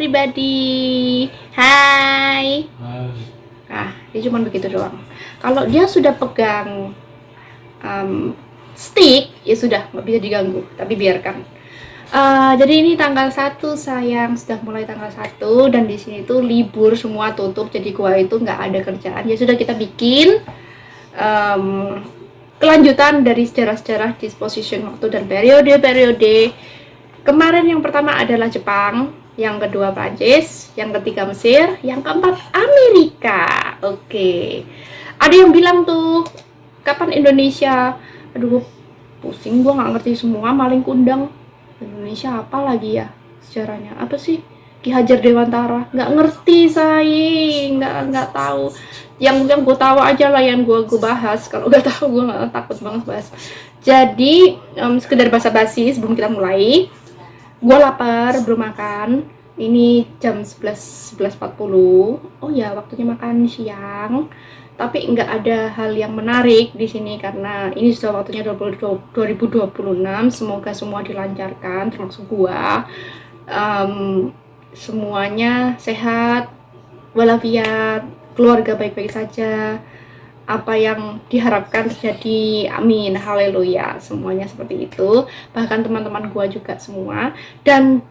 everybody. Hai. Nah, dia cuma begitu doang. Kalau dia sudah pegang stick, ya sudah nggak bisa diganggu. Tapi biarkan. Jadi ini tanggal 1 sayang, sudah mulai tanggal 1 dan di sini tuh libur semua tutup. Jadi gua itu nggak ada kerjaan. Ya sudah kita bikin kelanjutan dari sejarah-sejarah disposition waktu dan periode-periode. Kemarin yang pertama adalah Jepang, yang kedua Prancis, yang ketiga Mesir, yang keempat Amerika. Oke. Ada yang bilang tuh, kapan Indonesia? Aduh, pusing, gua nggak ngerti semua. Maling kundang Indonesia apa lagi ya sejarahnya? Apa sih? Ki Hajar Dewantara? Nggak ngerti saya, nggak tahu. Yang gue tahu aja lah yang gue bahas. Kalau nggak tahu gue nggak takut banget bahas. Jadi sekedar basa-basi sebelum kita mulai. Gue lapar, belum makan. Ini jam 11.40. Oh ya, waktunya makan siang. Tapi nggak ada hal yang menarik di sini karena ini sudah waktunya 2026. Semoga semua dilancarkan, termasuk gua. Semuanya sehat, walafiat, keluarga baik-baik saja. Apa yang diharapkan terjadi, amin, haleluya, semuanya seperti itu. Bahkan teman-teman gua juga semua. Dan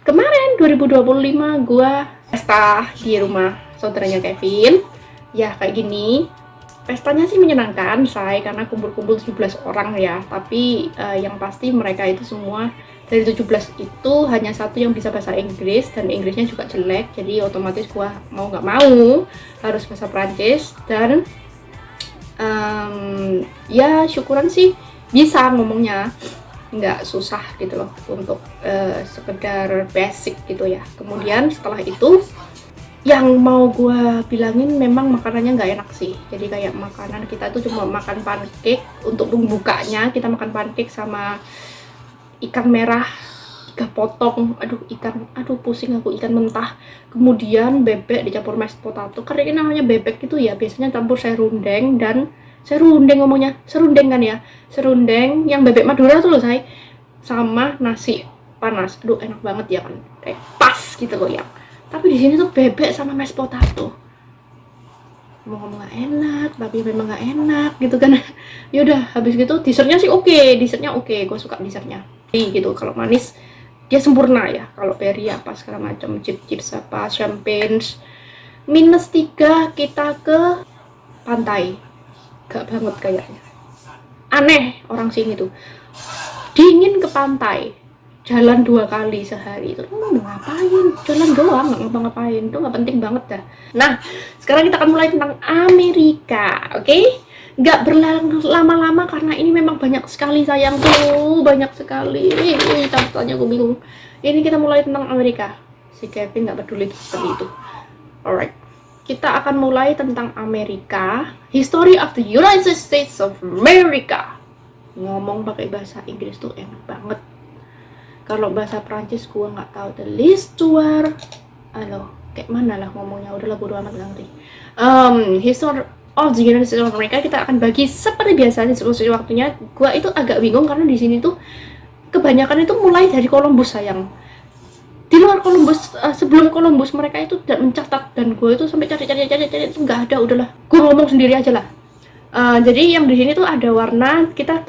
kemarin 2025 gua pesta di rumah saudaranya Kevin. Ya kayak gini. Pestanya sih menyenangkan say, karena kumpul-kumpul 17 orang ya. Tapi yang pasti mereka itu semua dari 17 itu hanya satu yang bisa bahasa Inggris, dan Inggrisnya juga jelek. Jadi otomatis gua mau nggak mau harus bahasa Prancis. Dan ya syukuran sih bisa ngomongnya, nggak susah gitu loh untuk sekedar basic gitu ya. Kemudian setelah itu yang mau gue bilangin, memang makanannya nggak enak sih. Jadi kayak makanan kita tuh cuma makan pancake. Untuk pembukanya kita makan pancake sama ikan merah 3 potong, aduh pusing aku, ikan mentah, kemudian bebek dicampur mashed potato. Karena ini namanya bebek itu ya, biasanya campur serundeng ngomongnya serundeng kan ya, serundeng yang bebek Madura tuh loh say, sama nasi panas. Aduh enak banget ya kan, kayak pas gitu loh ya. Tapi di sini tuh bebek sama mashed potato, mau ngomong nggak enak, tapi memang nggak enak gitu kan. Yaudah, habis gitu dessertnya sih oke, gue suka dessertnya gitu. Kalau manis dia sempurna ya. Kalau berry apa segala macam, chips apa, champagne. -3 kita ke pantai, gak banget kayaknya, aneh orang sini tuh dingin ke pantai, jalan 2 kali sehari itu ngapain, jalan doang, nggak ngapa-ngapain, itu nggak penting banget dah. Nah sekarang kita akan mulai tentang Amerika, oke? Nggak berlama-lama karena ini memang banyak sekali sayang tuh, banyak sekali catatannya, gue bingung. Ini kita mulai tentang Amerika. Si Kevin nggak peduli seperti itu. Alright, kita akan mulai tentang Amerika. History of the United States of America. Ngomong pakai bahasa Inggris tuh enak banget. Kalau bahasa Prancis gua nggak tahu, the l'histoire, kayak mana lah ngomongnya, udahlah bodo amat nanti. History of the United States of America kita akan bagi seperti biasa di seluruh waktunya. Gua itu agak bingung karena di sini tuh kebanyakan itu mulai dari Columbus sayang. Di luar Columbus, sebelum Columbus mereka itu tidak mencatat, dan gue itu sampai cari itu nggak ada. Udahlah, gue ngomong sendiri aja lah. Jadi yang di sini tuh ada warna, kita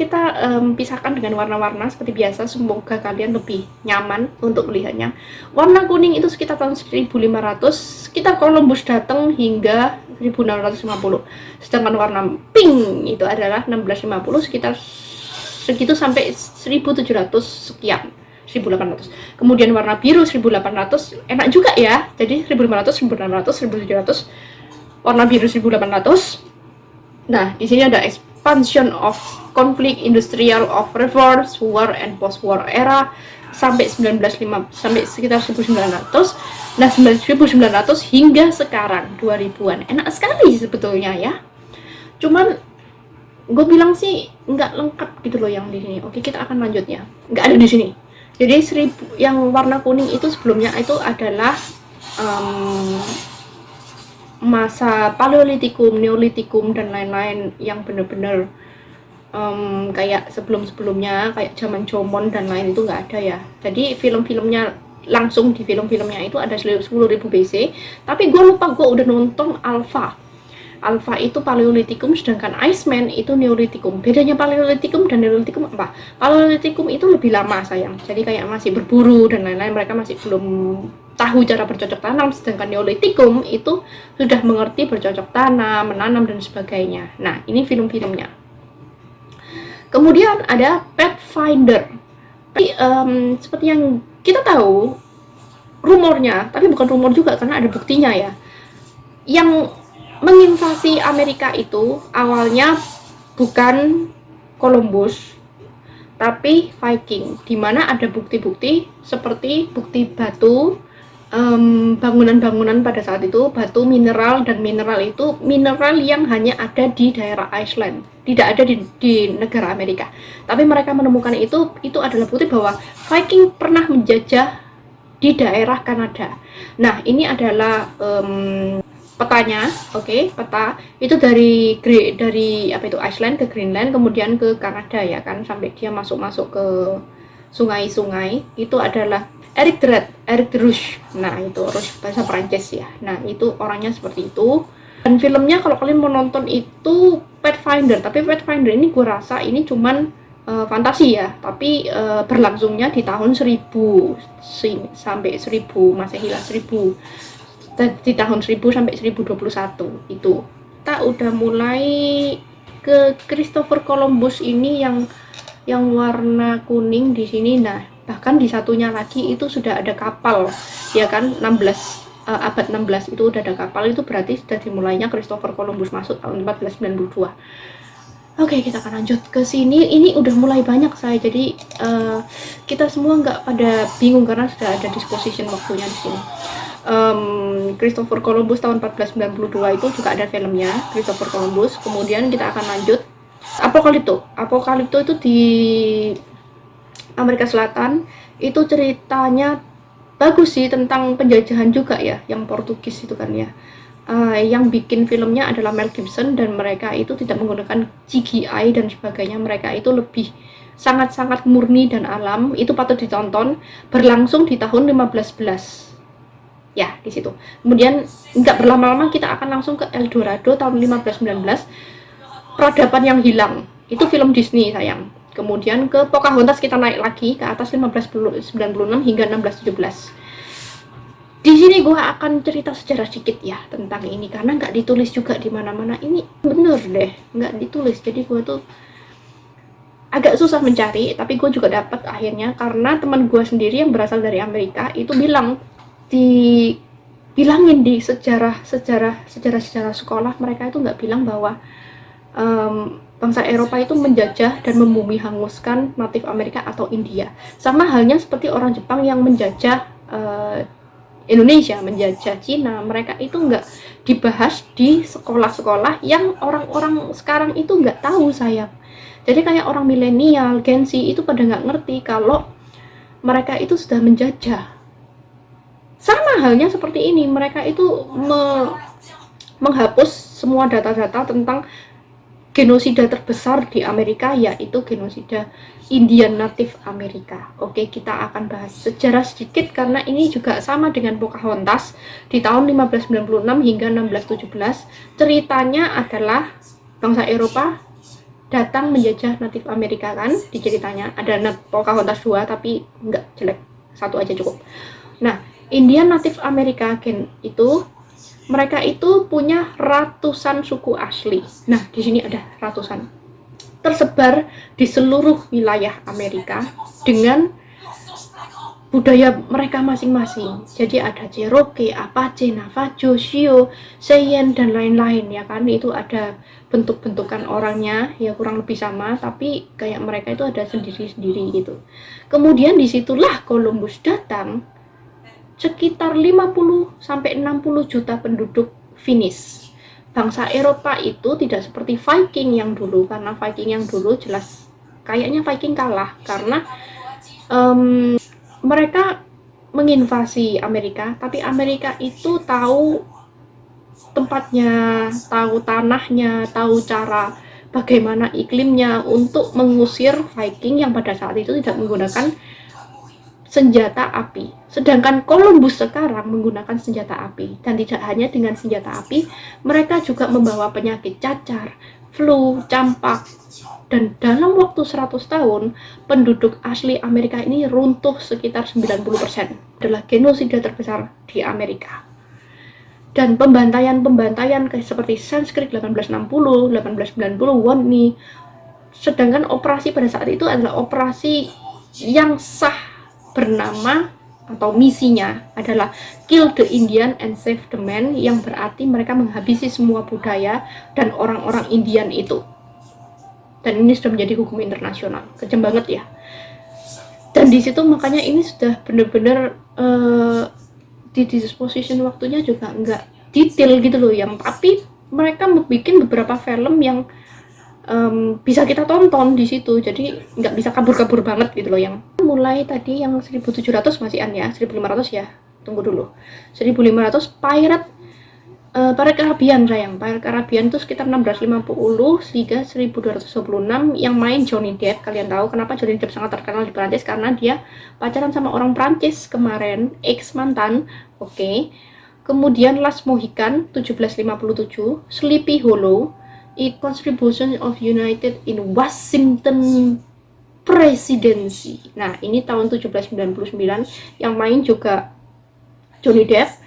pisahkan dengan warna-warna seperti biasa. Semoga kalian lebih nyaman untuk melihatnya. Warna kuning itu sekitar tahun 1500, sekitar Columbus datang hingga 1650. Sedangkan warna pink itu adalah 1650, sekitar segitu sampai 1700 sekian, 1800. Kemudian warna biru 1800, enak juga ya. Jadi 1500, 1600, 1700, warna biru 1800. Nah, di sini ada expansion of conflict, industrial of reforms, war and post-war era sampai 1905, sampai sekitar 1900. Nah, 1900 hingga sekarang 2000-an. Enak sekali sebetulnya ya. Cuman gue bilang sih nggak lengkap gitu loh yang di sini. Oke, kita akan lanjutnya. Nggak ada di sini. Jadi yang warna kuning itu sebelumnya itu adalah masa Paleolitikum, Neolitikum dan lain-lain yang benar-benar kayak sebelum-sebelumnya, kayak zaman Jomon dan lain itu nggak ada ya. Jadi film-filmnya langsung di film-filmnya itu ada 10.000 BC, tapi gue lupa gue udah nonton Alpha. Alpha itu Paleolitikum, sedangkan Iceman itu Neolitikum. Bedanya Paleolitikum dan Neolitikum apa? Paleolitikum itu lebih lama sayang, jadi kayak masih berburu dan lain-lain, mereka masih belum tahu cara bercocok tanam, sedangkan Neolitikum itu sudah mengerti bercocok tanam, menanam dan sebagainya. Nah, ini film-filmnya. Kemudian ada Pathfinder. Seperti yang kita tahu, rumornya, tapi bukan rumor juga karena ada buktinya ya, yang menginvasi Amerika itu awalnya bukan Columbus tapi Viking, di mana ada bukti-bukti seperti bukti batu, bangunan-bangunan pada saat itu, batu, mineral, dan mineral itu mineral yang hanya ada di daerah Iceland, tidak ada di negara Amerika. Tapi mereka menemukan itu adalah bukti bahwa Viking pernah menjajah di daerah Kanada. Nah, ini adalah petanya, peta itu dari apa itu, Iceland ke Greenland, kemudian ke Kanada ya kan, sampai dia masuk ke sungai-sungai. Itu adalah Eric de Rouge. Nah, itu Rouge bahasa Prancis ya. Nah, itu orangnya seperti itu. Dan filmnya kalau kalian mau nonton itu Pathfinder, tapi Pathfinder ini gue rasa ini cuman fantasi ya, tapi berlangsungnya di tahun 1000 sampai 1000 Masehi lah, 1000 di tahun 1000 sampai 1021 itu. Kita udah mulai ke Christopher Columbus ini yang warna kuning di sini. Nah, bahkan di satunya lagi itu sudah ada kapal ya kan, abad 16 itu udah ada kapal, itu berarti sudah dimulainya Christopher Columbus masuk tahun 1492. Oke, kita akan lanjut ke sini. Ini udah mulai banyak saya, jadi kita semua nggak pada bingung karena sudah ada disposition waktunya di sini. Christopher Columbus tahun 1492 itu juga ada filmnya, Christopher Columbus. Kemudian kita akan lanjut Apokalipto itu di Amerika Selatan. Itu ceritanya bagus sih, tentang penjajahan juga ya, yang Portugis itu kan ya. Yang bikin filmnya adalah Mel Gibson, dan mereka itu tidak menggunakan CGI dan sebagainya, mereka itu lebih sangat-sangat murni dan alam. Itu patut ditonton, berlangsung di tahun 1511 ya, di situ. Kemudian nggak berlama-lama kita akan langsung ke El Dorado tahun 1519, Peradaban yang Hilang, itu film Disney sayang. Kemudian ke Pocahontas kita naik lagi ke atas 1596 hingga 1617. Di sini gue akan cerita sejarah sedikit ya tentang ini, karena nggak ditulis juga di mana-mana. Ini bener deh, nggak ditulis, jadi gue tuh agak susah mencari, tapi gue juga dapat akhirnya karena teman gue sendiri yang berasal dari Amerika itu dibilangin di sejarah sekolah mereka itu nggak bilang bahwa bangsa Eropa itu menjajah dan membumi hanguskan natif Amerika atau India. Sama halnya seperti orang Jepang yang menjajah Indonesia, menjajah Cina, mereka itu nggak dibahas di sekolah-sekolah yang orang-orang sekarang itu nggak tahu sayang. Jadi kayak orang milenial, Gen Z itu pada nggak ngerti kalau mereka itu sudah menjajah. Sama halnya seperti ini, mereka itu menghapus semua data-data tentang genosida terbesar di Amerika, yaitu genosida Indian Native Amerika. Oke, kita akan bahas sejarah sedikit karena ini juga sama dengan Pocahontas di tahun 1596 hingga 1617. Ceritanya adalah bangsa Eropa datang menjajah Native Amerika kan, di ceritanya. Ada Pocahontas 2 tapi nggak jelek, satu aja cukup. Nah, Indian Native America itu mereka itu punya ratusan suku asli. Nah, di sini ada ratusan tersebar di seluruh wilayah Amerika dengan budaya mereka masing-masing. Jadi ada Cherokee, Apache, Navajo, Sioux, Cheyenne dan lain-lain ya kan. Itu ada bentuk-bentukan orangnya ya kurang lebih sama, tapi kayak mereka itu ada sendiri-sendiri gitu. Kemudian disitulah Columbus datang. Sekitar 50 sampai 60 juta penduduk finish. Bangsa Eropa itu tidak seperti Viking yang dulu, karena Viking yang dulu jelas kayaknya Viking kalah karena mereka menginvasi Amerika, tapi Amerika itu tahu tempatnya, tahu tanahnya, tahu cara bagaimana iklimnya untuk mengusir Viking yang pada saat itu tidak menggunakan senjata api. Sedangkan Columbus sekarang menggunakan senjata api. Dan tidak hanya dengan senjata api, mereka juga membawa penyakit cacar, flu, campak. Dan dalam waktu 100 tahun, penduduk asli Amerika ini runtuh sekitar 90%. Adalah genosida terbesar di Amerika. Dan pembantaian seperti Sanskrit 1860, 1890, Wonni. Sedangkan operasi pada saat itu adalah operasi yang sah, bernama atau misinya adalah Kill the Indian and Save the Man, yang berarti mereka menghabisi semua budaya dan orang-orang Indian itu. Dan ini sudah menjadi hukum internasional. Kejam banget ya. Dan di situ makanya ini sudah benar-benar di disposition waktunya juga nggak detail gitu loh, yang tapi mereka bikin beberapa film yang bisa kita tonton di situ, jadi nggak bisa kabur-kabur banget gitu loh. Yang mulai tadi yang 1700 masih ya, 1500 ya, tunggu dulu, 1500 Pirate Caribbean sayang. Pirate Caribbean itu sekitar 1650 hingga 1226, yang main Johnny Depp. Kalian tahu kenapa Johnny Depp sangat terkenal di Prancis? Karena dia pacaran sama orang Prancis kemarin, ex mantan. Oke. Kemudian Last Mohican 1757, Sleepy Hollow, A Contribution of United in Washington Presidency. Nah, ini tahun 1799, yang main juga Johnny Depp.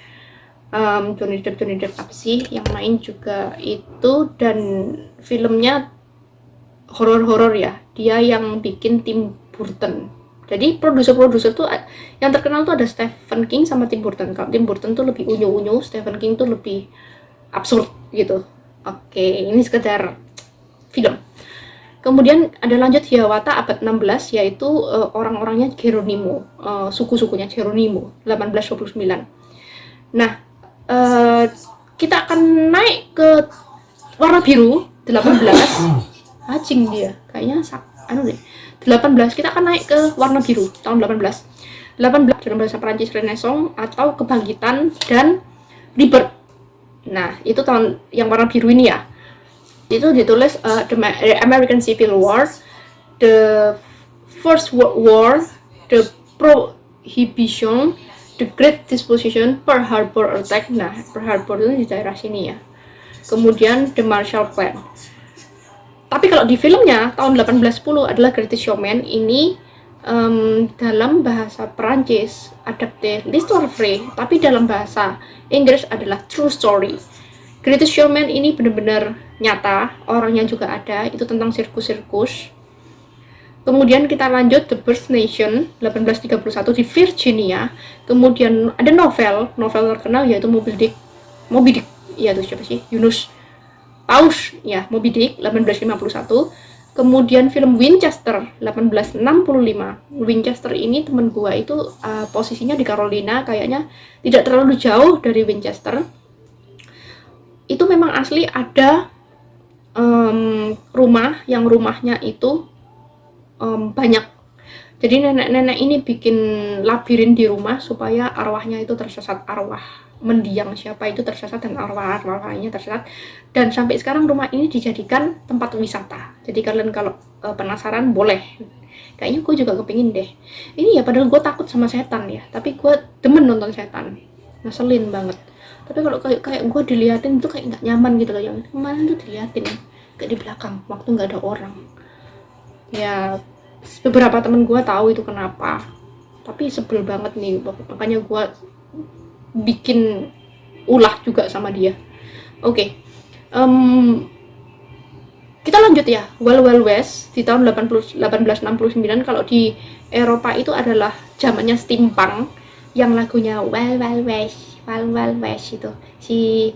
Johnny Depp apa sih yang main juga itu, dan filmnya horor ya, dia yang bikin Tim Burton. Jadi produser tuh yang terkenal tuh ada Stephen King sama Tim Burton. Kalau Tim Burton tuh lebih unyu-unyu, Stephen King tuh lebih absurd gitu. Oke, ini sekedar film. Kemudian ada lanjut Hiawatha abad 16, yaitu orang-orangnya Geronimo, suku-sukunya Geronimo, 1829. Nah, kita akan naik ke warna biru 18. Anjing dia kayaknya 18. Kita akan naik ke warna biru tahun 18 dalam bahasa Prancis Renaissance atau kebangkitan dan rebirth. Nah, itu tahun yang warna biru ini ya. Itu ditulis the American Civil War, the First World War, the Prohibition, The Great Disposition, Pearl Harbor Attack. Nah, Pearl Harbor itu di daerah sini ya. Kemudian The Marshall Plan. Tapi kalau di filmnya tahun 1810 adalah Greatest Showman. Ini dalam bahasa Perancis adapté l'histoire vraie, tapi dalam bahasa Inggris adalah True Story. Greatest Showman ini benar-benar nyata, orangnya juga ada. Itu tentang sirkus-sirkus. Kemudian kita lanjut The Birth Nation 1831 di Virginia. Kemudian ada novel terkenal yaitu Moby Dick. Iya tuh siapa sih? Yunus Paus ya, Moby Dick 1851. Kemudian film Winchester 1865. Winchester ini temen gua itu posisinya di Carolina, kayaknya tidak terlalu jauh dari Winchester. Itu memang asli ada rumah yang rumahnya itu banyak. Jadi nenek-nenek ini bikin labirin di rumah supaya arwahnya itu tersesat, arwah mendiang siapa itu tersesat dan arwah lainnya tersesat. Dan sampai sekarang rumah ini dijadikan tempat wisata. Jadi kalian kalau penasaran boleh. Kayaknya gue juga kepingin deh. Ini ya padahal gue takut sama setan ya, tapi gue demen nonton setan. Ngeselin banget. Tapi kalau kayak gue diliatin itu kayak nggak nyaman gitu loh. Yang kemarin tuh diliatin kayak di belakang waktu nggak ada orang. Ya beberapa temen gue tahu itu kenapa, tapi sebel banget nih, makanya gue bikin ulah juga sama dia. Oke. Kita lanjut ya, Wild Wild West di tahun 1869. Kalau di Eropa itu adalah zamannya steampunk, yang lagunya Wild Wild West itu si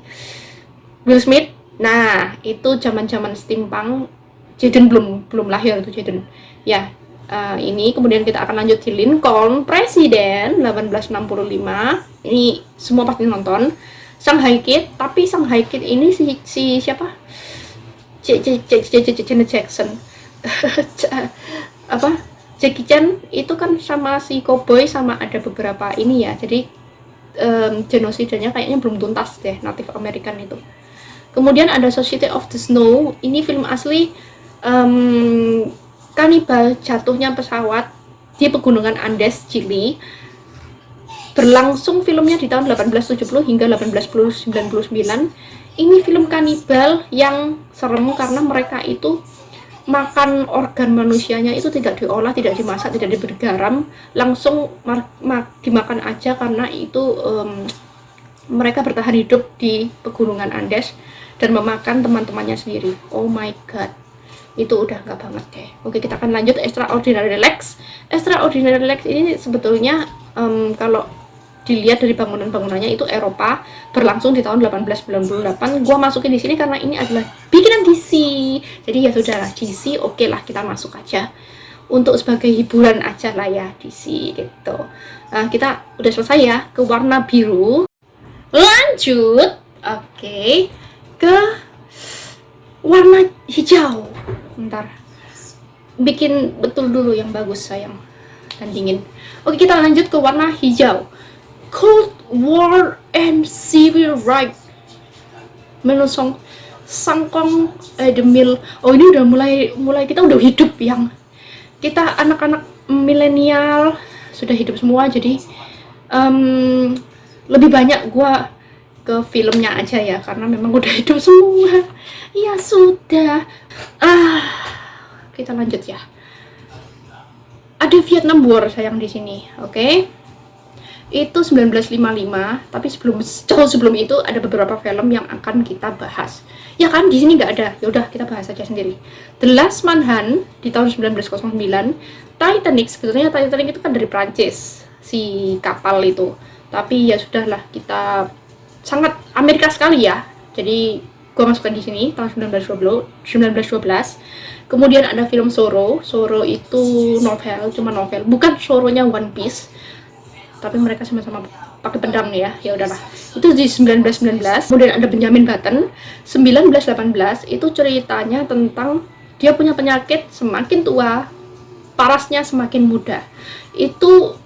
Will Smith. Nah, itu zaman-zaman steampunk. Jaden belum lahir tuh Jaden. Ya, ini kemudian kita akan lanjut di Lincoln Presiden 1865. Ini semua pasti nonton. Shanghai Kid, tapi Shanghai Kid ini si siapa? Janet Jackson. Apa? Jackie Chan itu kan sama si Cowboy sama ada beberapa ini ya. Jadi genosidanya kayaknya belum tuntas deh, Native American itu. Kemudian ada Society of the Snow. Ini film asli kanibal, jatuhnya pesawat di pegunungan Andes, Chili. Berlangsung filmnya di tahun 1870 hingga 1899. Ini film kanibal yang serem karena mereka itu makan organ manusianya itu tidak diolah, tidak dimasak, tidak diberi garam, langsung dimakan aja karena itu mereka bertahan hidup di pegunungan Andes dan memakan teman-temannya sendiri. Oh my god, itu udah nggak banget deh. Oke, kita akan lanjut Extraordinary Legs. Extraordinary Legs ini sebetulnya kalau dilihat dari bangunan-bangunannya itu Eropa, berlangsung di tahun 1898. Gua masukin di sini karena ini adalah bikinan DC. Jadi ya sudahlah, DC oke lah, kita masuk aja. Untuk sebagai hiburan aja lah ya, DC gitu. Nah, kita udah selesai ya ke warna biru. Lanjut, oke, ke warna hijau. Bentar, bikin betul dulu yang bagus sayang, tandingin. Oke, kita lanjut ke warna hijau. Cold War and Civil Rights. Menusong sangkong demil. Oh, ini udah mulai kita udah hidup, yang kita anak-anak milenial sudah hidup semua, jadi lebih banyak gua ke filmnya aja ya, karena memang udah hidup semua. Ya sudah, kita lanjut ya. Ada Vietnam War sayang di sini, oke? Itu 1955, tapi jauh sebelum itu ada beberapa film yang akan kita bahas. Ya kan, di sini nggak ada. Ya udah, kita bahas aja sendiri. The Last Man Hunt di tahun 1909, Titanic, sebetulnya Titanic itu kan dari Prancis, si kapal itu. Tapi ya sudahlah, kita sangat Amerika sekali ya. Jadi gua masukkan di sini tahun 1912. Kemudian ada film Zorro. Zorro itu novel, cuma novel, bukan Zorro-nya One Piece. Tapi mereka sama-sama pakai pedang ya. Ya udahlah. Itu di 1919. Kemudian ada Benjamin Button 1918. Itu ceritanya tentang dia punya penyakit, semakin tua parasnya semakin muda. Itu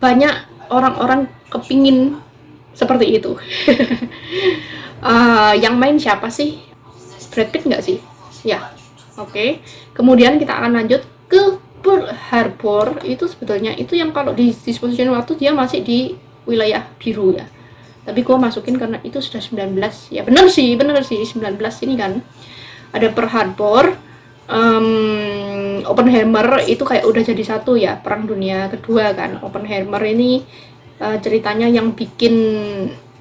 banyak orang-orang kepingin seperti itu. Yang main siapa sih? Brad Pitt nggak sih? Ya, oke. Kemudian kita akan lanjut ke Pearl Harbor. Itu sebetulnya itu yang kalau di disposition waktu dia masih di wilayah biru ya. Tapi gua masukin karena itu sudah 19. Ya bener sih 19 ini kan. Ada Pearl Harbor, Oppenheimer itu kayak udah jadi satu ya, Perang Dunia Kedua kan. Oppenheimer ini ceritanya yang bikin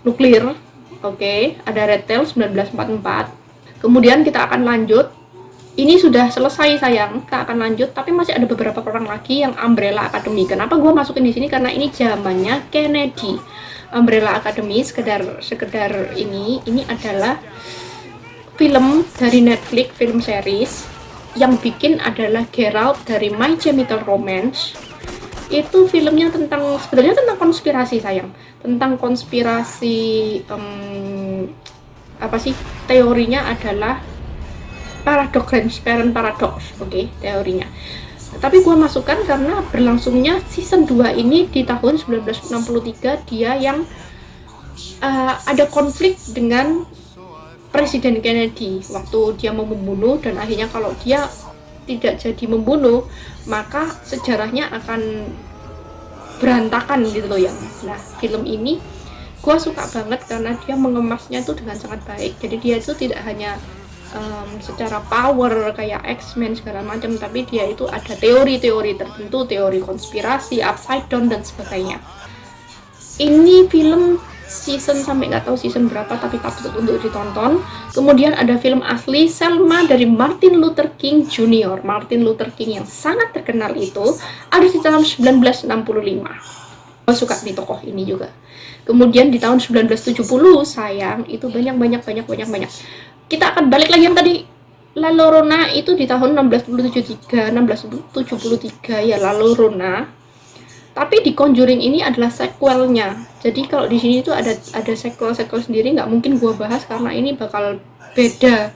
nuklir. Oke, ada Red Tail 1944. Kemudian kita akan lanjut. Ini sudah selesai sayang, kita akan lanjut, tapi masih ada beberapa perang lagi yang Umbrella Academy. Kenapa gue masukin di sini? Karena ini zamannya Kennedy. Umbrella Academy sekedar ini adalah film dari Netflix, film series yang bikin adalah Geralt dari My Chemical Romance. Itu filmnya sebetulnya tentang konspirasi sayang, tentang konspirasi apa sih, teorinya adalah transparent paradox, oke, teorinya. Tapi gue masukkan karena berlangsungnya season 2 ini di tahun 1963, dia yang ada konflik dengan Presiden Kennedy waktu dia mau membunuh, dan akhirnya kalau dia tidak jadi membunuh maka sejarahnya akan berantakan gitu loh ya. Nah, film ini gue suka banget karena dia mengemasnya tuh dengan sangat baik. Jadi dia itu tidak hanya secara power kayak X-Men segala macam, tapi dia itu ada teori-teori tertentu, teori konspirasi, upside down dan sebagainya. Ini film season sampai nggak tahu season berapa, tapi patut untuk ditonton. Kemudian ada film asli Selma dari Martin Luther King Jr. Martin Luther King yang sangat terkenal itu ada di tahun 1965. Gue suka di tokoh ini juga. Kemudian di tahun 1970 sayang, itu banyak. Kita akan balik lagi yang tadi, La Llorona itu di tahun 1673 ya, La Llorona. Tapi di Conjuring ini adalah sequelnya. Jadi kalau di sini itu ada sequel sendiri, nggak mungkin gua bahas karena ini bakal beda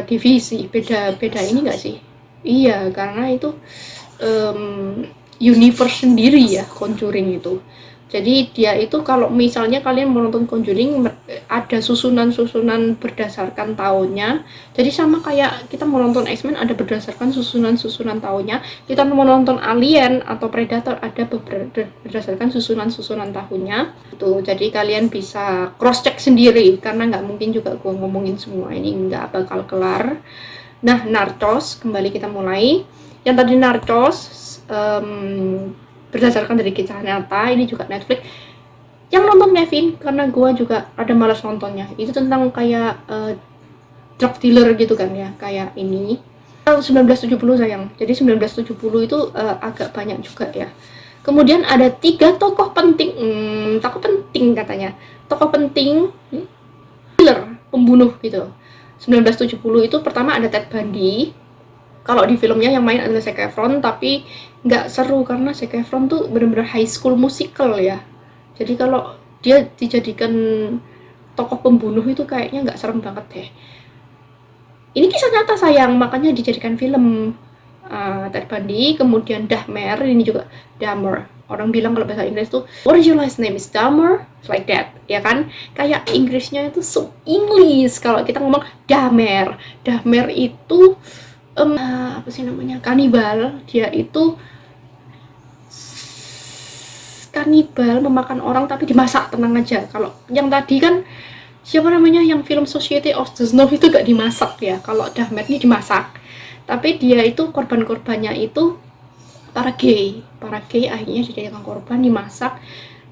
divisi, beda ini nggak sih? Iya, karena itu universe sendiri ya Conjuring itu. Jadi dia itu kalau misalnya kalian menonton Conjuring ada susunan-susunan berdasarkan tahunnya. Jadi sama kayak kita menonton X-Men ada berdasarkan susunan-susunan tahunnya. Kita menonton Alien atau Predator ada berdasarkan susunan-susunan tahunnya. Itu jadi kalian bisa cross check sendiri karena nggak mungkin juga gue ngomongin semua ini nggak bakal kelar. Nah, Narcos kembali kita mulai. Yang tadi Narcos berdasarkan dari kisah nyata, ini juga Netflix. Yang nonton Kevin, karena gue juga ada malas nontonnya. Itu tentang kayak drug dealer gitu kan ya, kayak ini. 1970 sayang. Jadi 1970 itu agak banyak juga ya. Kemudian ada 3 tokoh penting, tokoh penting katanya. Tokoh penting dealer, pembunuh gitu. 1970 itu pertama ada Ted Bundy. Kalau di filmnya yang main adalah Zac Efron, tapi nggak seru karena Zac Efron tuh bener-bener high school musical ya. Jadi kalau dia dijadikan tokoh pembunuh itu kayaknya nggak serem banget deh. Ini kisah nyata sayang, makanya dijadikan film. Ted Bundy, kemudian Dahmer, ini juga Dahmer. Orang bilang kalau bahasa Inggris tuh, what is your last name is Dahmer, like that, ya kan? Kayak Inggrisnya itu so English. Kalau kita ngomong Dahmer, Dahmer itu apa sih namanya, kanibal. Dia itu kanibal, memakan orang tapi dimasak, tenang aja. Kalau yang tadi kan siapa namanya yang film Society of the Snow itu gak dimasak ya. Kalau Dahmer ini dimasak, tapi dia itu korban-korbannya itu para gay akhirnya dijadikan korban, dimasak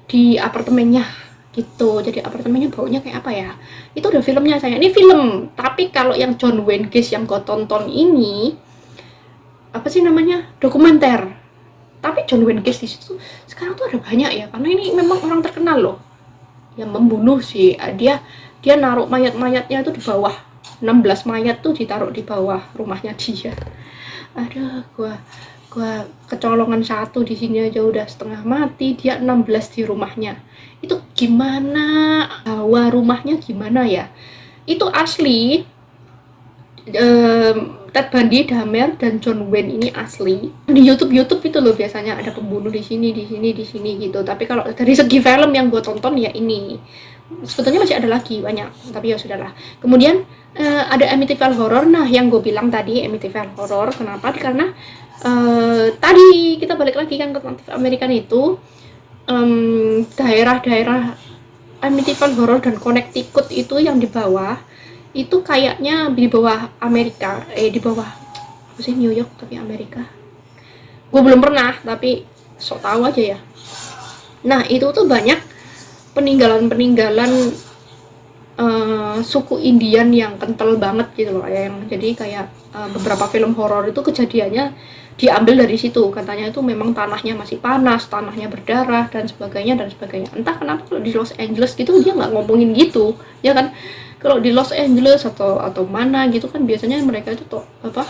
di apartemennya gitu. Jadi apartemennya baunya kayak apa ya, itu udah filmnya saya. Ini film, tapi kalau yang John Wayne Gacy yang gue tonton ini apa sih namanya, dokumenter. Tapi John Wayne Gacy itu sekarang tuh ada banyak ya, karena ini memang orang terkenal loh yang membunuh sih. Dia naruh mayat-mayatnya itu di bawah, 16 mayat tuh ditaruh di bawah rumahnya dia. Aduh, gua kecolongan satu di sini aja udah setengah mati, dia 16 di rumahnya. Itu gimana, bawa rumahnya gimana ya? Itu asli. Ted Bundy, Dahmer, dan John Wayne ini asli. Di YouTube itu loh biasanya ada pembunuh di sini gitu. Tapi kalau dari segi film yang gue tonton ya ini. Sebetulnya masih ada lagi banyak, tapi ya sudahlah. Kemudian ada Amityville Horror. Nah, yang gue bilang tadi Amityville Horror, kenapa? Karena tadi kita balik lagi kan ke Native American itu, daerah-daerah Amityville Horror dan Connecticut itu yang di bawah itu kayaknya di bawah Amerika, di bawah apa sih, New York tapi Amerika. Gue belum pernah tapi sok tahu aja ya. Nah, itu tuh banyak peninggalan suku Indian yang kental banget gitu loh, yang jadi kayak beberapa film horor itu kejadiannya diambil dari situ. Katanya itu memang tanahnya masih panas, tanahnya berdarah dan sebagainya. Entah kenapa kalau di Los Angeles gitu dia nggak ngomongin gitu, ya kan? Kalau di Los Angeles atau mana gitu kan biasanya mereka itu tuh apa,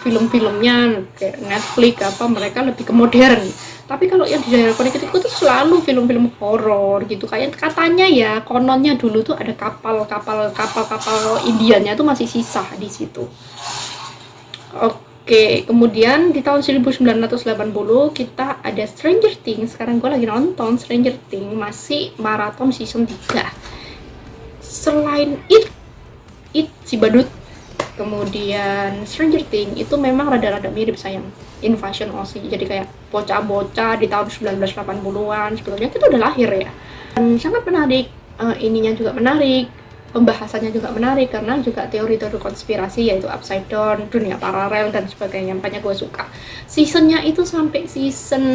film-filmnya kayak Netflix apa, mereka lebih ke modern. Tapi kalau yang di daerah Connecticut itu selalu film-film horor gitu. Kayak katanya ya, kononnya dulu tuh ada kapal Indianya tuh masih sisa di situ. Oke, kemudian di tahun 1980 kita ada Stranger Things. Sekarang gue lagi nonton Stranger Things, masih maraton season 3. Selain It si badut, kemudian Stranger Things itu memang rada-rada mirip sayang, Invasion Aussie. Jadi kayak bocah-bocah di tahun 1980-an, sebelumnya itu udah lahir ya. Dan sangat menarik, ininya juga menarik, pembahasannya juga menarik karena juga teori-teori konspirasi, yaitu upside down, dunia paralel dan sebagainya. Makanya gue suka. Seasonnya itu sampai season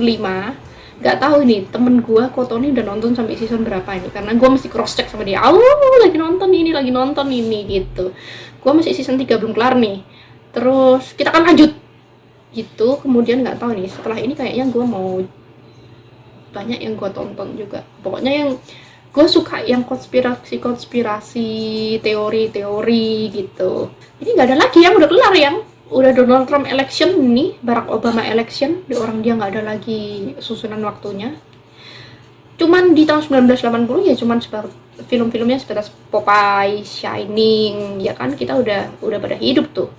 5. Gak tahu nih temen gue Kotoni udah nonton sampai season berapa ini, karena gue mesti cross check sama dia. Lagi nonton ini gitu. Gue masih season 3 belum kelar nih. Terus kita akan lanjut gitu. Kemudian nggak tahu nih setelah ini kayaknya gue mau banyak yang gue tonton juga. Pokoknya yang gue suka yang konspirasi teori gitu. Ini nggak ada lagi yang udah kelar, yang udah Donald Trump election nih, Barack Obama election, di orang dia nggak ada lagi susunan waktunya. Cuman di tahun 1980 ya cuman film-filmnya sebatas Popeye, Shining, ya kan, kita udah pada hidup tuh,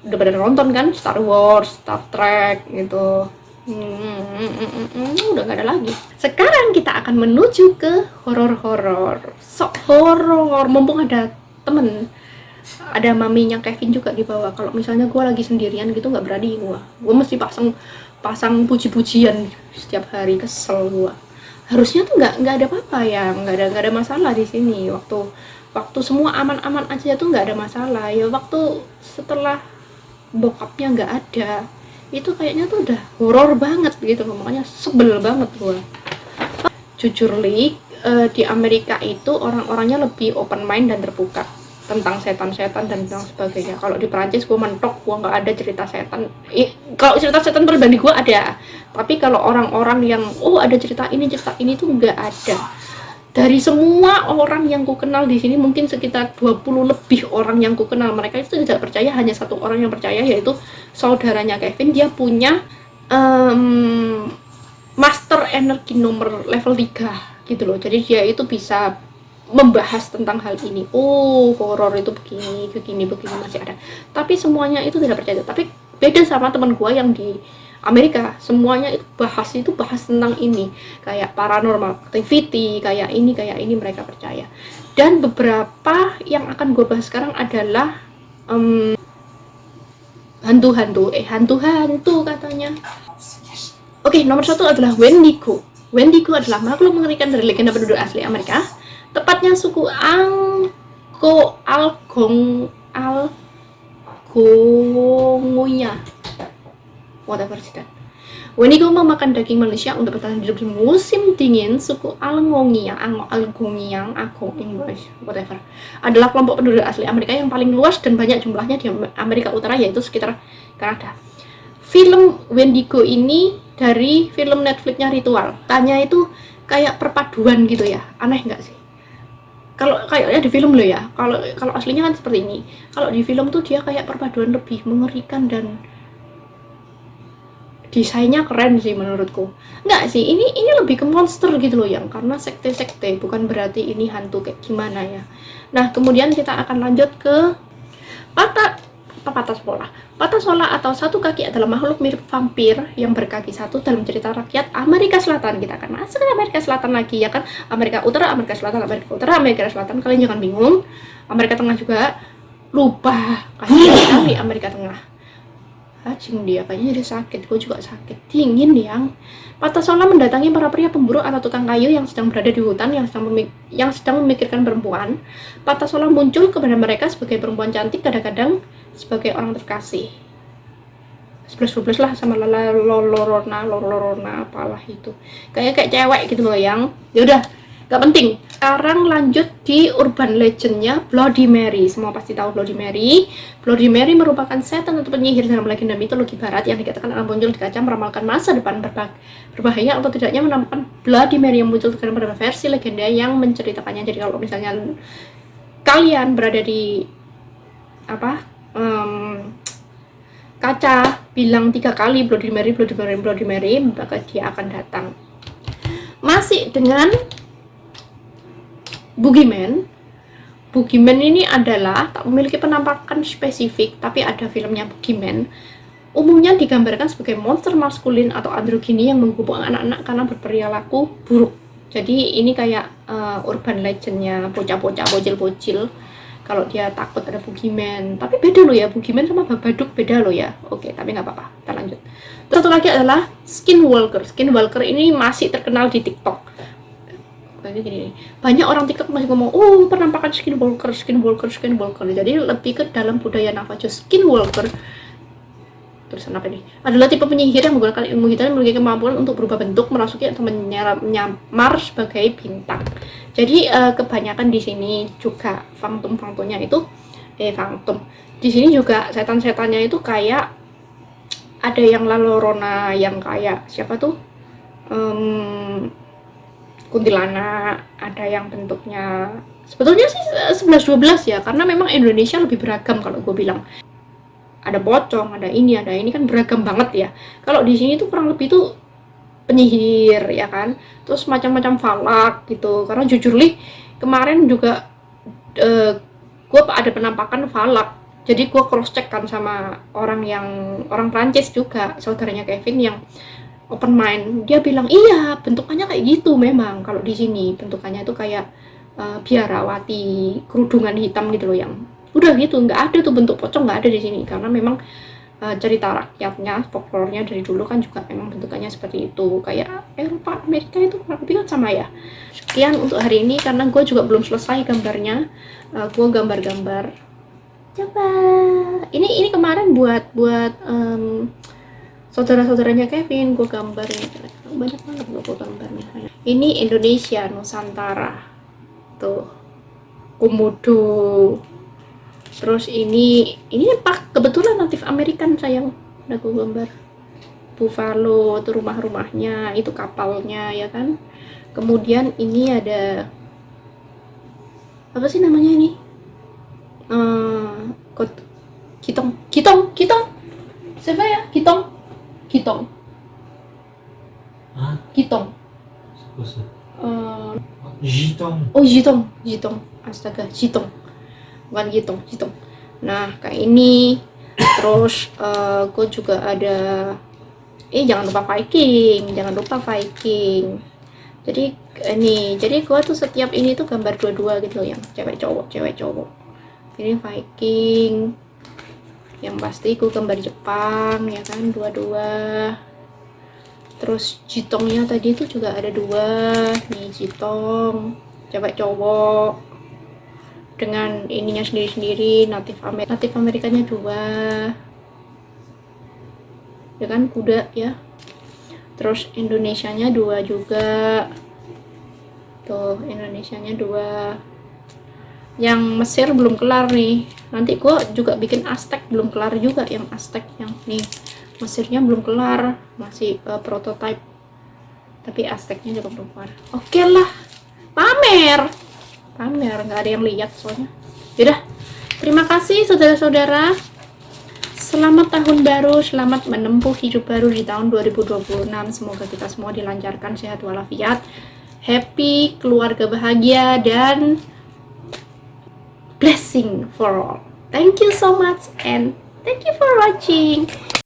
udah pada nonton kan, Star Wars, Star Trek gitu. Udah nggak ada lagi. Sekarang kita akan menuju ke horor-horor. Sok horor, mumpung ada temen, ada maminya Kevin juga di bawah. Kalau misalnya gue lagi sendirian gitu nggak berani gue mesti pasang puji-pujian setiap hari, kesel gue. Harusnya tuh nggak ada apa-apa ya, nggak ada masalah di sini. Waktu semua aman-aman aja tuh nggak ada masalah ya. Waktu setelah bokapnya nggak ada, itu kayaknya tuh udah horor banget gitu, makanya sebel banget gue. Jujur li, di Amerika itu orang-orangnya lebih open mind dan terbuka tentang setan-setan dan tentang sebagainya. Kalau di Perancis gue mentok, gue nggak ada cerita setan. Kalau cerita setan pribadi gue ada, tapi kalau orang-orang yang ada cerita ini tuh nggak ada. Dari semua orang yang ku kenal di sini, mungkin sekitar 20 lebih orang yang ku kenal, mereka itu tidak percaya. Hanya satu orang yang percaya, yaitu saudaranya Kevin. Dia punya master energi nomor level 3 gitu loh. Jadi dia itu bisa membahas tentang hal ini. Horor itu begini masih ada. Tapi semuanya itu tidak percaya. Tapi beda sama teman gue yang di Amerika, semuanya itu bahas tentang ini, kayak paranormal activity, kayak ini mereka percaya. Dan beberapa yang akan gue bahas sekarang adalah hantu-hantu katanya. Oke, nomor 1 adalah Wendigo. Wendigo adalah makhluk mengerikan dari legenda penduduk asli Amerika, tepatnya suku Algonquia, whatever sih. Wendigo memakan daging manusia untuk bertahan hidup di musim dingin. Suku Algonquia, whatever, adalah kelompok penduduk asli Amerika yang paling luas dan banyak jumlahnya di Amerika Utara, yaitu sekitar Kanada. Film Wendigo ini dari film Netflixnya Ritual. Tanya itu kayak perpaduan gitu ya, aneh nggak sih? Kalau kayaknya di film loh ya, kalau aslinya kan seperti ini. Kalau di film tuh dia kayak perpaduan, lebih mengerikan dan desainnya keren sih menurutku. Enggak sih, ini lebih ke monster gitu loh, yang karena sekte-sekte, bukan berarti ini hantu kayak gimana ya. Nah, kemudian kita akan lanjut ke Patasola atau satu kaki adalah makhluk mirip vampir yang berkaki satu dalam cerita rakyat Amerika Selatan. Kita akan masuk ke Amerika Selatan lagi ya kan, Amerika Utara, Amerika Selatan, Amerika Utara, Amerika Selatan. Kalian jangan bingung. Amerika Tengah juga lupa, kasihan sekali Amerika Tengah. Acing dia kayaknya jadi sakit, gue juga sakit, dingin yang. Patasola mendatangi para pria pemburu atau tukang kayu yang sedang berada di hutan, yang sedang memikirkan perempuan. Patasola muncul kepada mereka sebagai perempuan cantik, kadang-kadang sebagai orang terkasih. 11-12 lah sama lorona apalah itu, kayak cewek gitu loh yang. Yaudah, gak penting. Sekarang lanjut di urban legendnya Bloody Mary. Semua pasti tahu Bloody Mary. Bloody Mary merupakan setan atau penyihir dalam legenda mitologi barat yang dikatakan akan muncul di kaca meramalkan masa depan berbahaya atau tidaknya menampakkan Bloody Mary yang muncul pada versi legenda yang menceritakannya. Jadi kalau misalnya kalian berada di kaca bilang 3 kali Bloody Mary, maka dia akan datang. Masih dengan Boogeyman ini adalah tak memiliki penampakan spesifik, tapi ada filmnya Boogeyman. Umumnya digambarkan sebagai monster maskulin atau androgini yang menghubung anak-anak karena berperilaku buruk. Jadi ini kayak urban legendnya bocah-bocah, bocil-bocil, kalau dia takut ada Boogeyman. Tapi beda loh ya, Boogeyman sama Babadook beda loh ya. Oke, tapi nggak apa-apa, kita lanjut. Terus satu lagi adalah Skinwalker ini masih terkenal di TikTok. Gini, banyak orang TikTok masih ngomong penampakan skinwalker. Jadi lebih ke dalam budaya Navajo. Skinwalker tulisan apa nih? Adalah tipe penyihir yang menggunakan ilmu hitam yang memiliki kemampuan untuk berubah bentuk, merasuki atau menyamar sebagai bintang. Jadi kebanyakan di sini juga phantomnya itu di sini juga setan-setannya itu kayak ada yang lalorona, yang kayak siapa tuh kuntilanak, ada yang bentuknya sebetulnya sih 11-12 ya, karena memang Indonesia lebih beragam. Kalau gue bilang ada pocong, ada ini kan beragam banget ya. Kalau di sini tuh kurang lebih tuh penyihir ya kan, terus macam-macam falak gitu. Karena jujur li kemarin juga gue ada penampakan falak, jadi gue cross check kan sama orang Prancis juga, saudaranya Kevin, yang open mind. Dia bilang iya bentukannya kayak gitu, memang kalau di sini bentukannya itu kayak biarawati kerudungan hitam gitu loh, yang udah gitu, nggak ada tuh bentuk pocong, nggak ada di sini, karena memang cerita rakyatnya, folklornya dari dulu kan juga memang bentukannya seperti itu, kayak Eropa, Amerika itu kurang lebih kan sama ya. Sekian untuk hari ini, karena gue juga belum selesai gambarnya. Gue gambar-gambar, coba ini kemarin buat saudara-saudaranya Kevin, gue gambar ini banyak banget gue gambarnya. Ini Indonesia Nusantara tuh, komodo. Terus ini pak kebetulan natif Amerikan sayang, udah gue gambar buffalo, itu rumah-rumahnya, itu kapalnya ya kan. Kemudian ini ada apa sih namanya ini, kitong siapa ya, kitong kitong Giton. oh jitong astaga, jitong bukan jitong. Nah kayak ini. Terus gue juga ada jangan lupa Viking. Jadi gue tuh setiap ini tuh gambar dua-dua gitu, yang cewek cowok. Ini Viking, yang pasti gue gambar Jepang ya kan, dua-dua. Terus jitongnya tadi itu juga ada dua nih, jitong cewek cowok dengan ininya sendiri-sendiri, natif Amerikanya dua ya kan, kuda ya. Terus Indonesianya dua juga tuh, Indonesianya dua. Yang Mesir belum kelar nih, nanti gue juga bikin Aztec belum kelar juga, yang Aztec yang nih Mesirnya belum kelar, masih prototype, tapi Aztecnya juga belum kelar. Oke lah, pamer nggak ada yang lihat soalnya. Yaudah, terima kasih saudara-saudara, selamat tahun baru, selamat menempuh hidup baru di tahun 2026. Semoga kita semua dilancarkan, sehat walafiat, happy, keluarga bahagia, dan blessing for all. Thank you so much and thank you for watching.